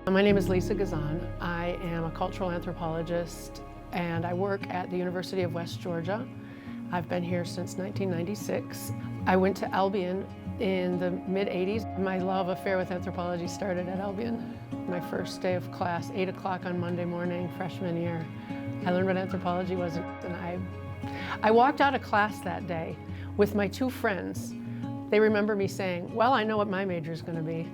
My name is Lisa Gezon. I am a cultural anthropologist and I work at the University of West Georgia. I've been here since 1996. I went to Albion in the mid-'80s. My love affair with anthropology started at Albion. My first day of class, 8 o'clock on Monday morning, freshman year, I learned what anthropology was, and I walked out of class that day with my two friends. They remember me saying, well, I know what my major is going to be.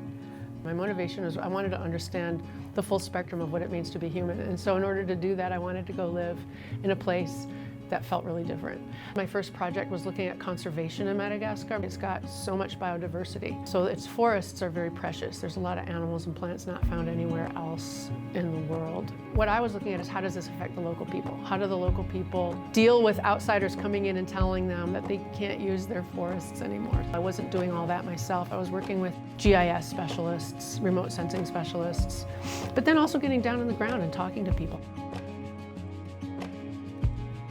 My motivation was I wanted to understand the full spectrum of what it means to be human. And so in order to do that, I wanted to go live in a place that felt really different. My first project was looking at conservation in Madagascar. It's got so much biodiversity. So its forests are very precious. There's a lot of animals and plants not found anywhere else in the world. What I was looking at is how does this affect the local people? How do the local people deal with outsiders coming in and telling them that they can't use their forests anymore? I wasn't doing all that myself. I was working with GIS specialists, remote sensing specialists, but then also getting down on the ground and talking to people.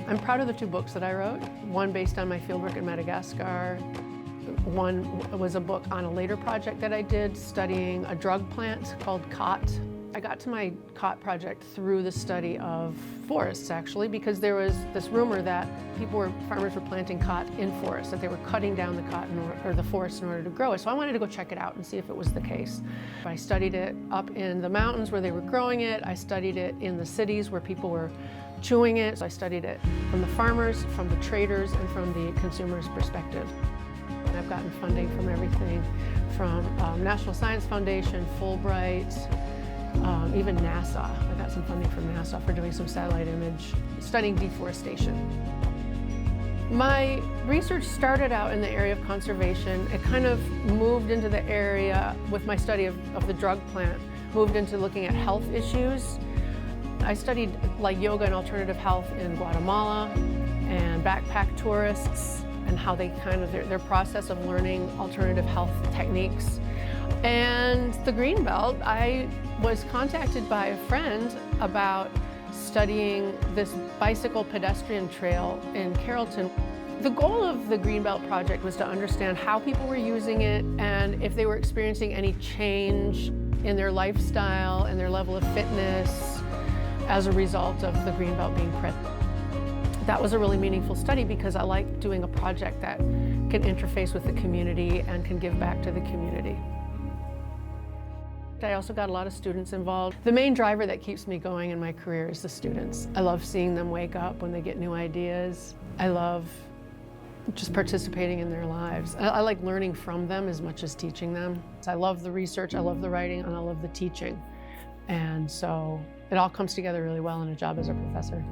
I'm proud of the two books that I wrote. One based on my fieldwork in Madagascar. One was a book on a later project that I did studying a drug plant called khat. I got to my khat project through the study of forests, actually, because there was this rumor that farmers were planting khat in forests, that they were cutting down the khat or the forest in order to grow it. So I wanted to go check it out and see if it was the case. I studied it up in the mountains where they were growing it. I studied it in the cities where people were chewing it. So I studied it from the farmers, from the traders, and from the consumer's perspective. And I've gotten funding from everything from National Science Foundation, Fulbright, even NASA. I got some funding from NASA for doing some satellite image, studying deforestation. My research started out in the area of conservation. It kind of moved into the area with my study of the drug plant, moved into looking at health issues. I studied like yoga and alternative health in Guatemala and backpack tourists and how they their process of learning alternative health techniques. And the Greenbelt, I was contacted by a friend about studying this bicycle pedestrian trail in Carrollton. The goal of the Greenbelt project was to understand how people were using it and if they were experiencing any change in their lifestyle and their level of fitness as a result of the Greenbelt being present. That was a really meaningful study because I like doing a project that can interface with the community and can give back to the community. I also got a lot of students involved. The main driver that keeps me going in my career is the students. I love seeing them wake up when they get new ideas. I love just participating in their lives. I like learning from them as much as teaching them. I love the research, I love the writing, and I love the teaching. And so it all comes together really well in a job as a professor.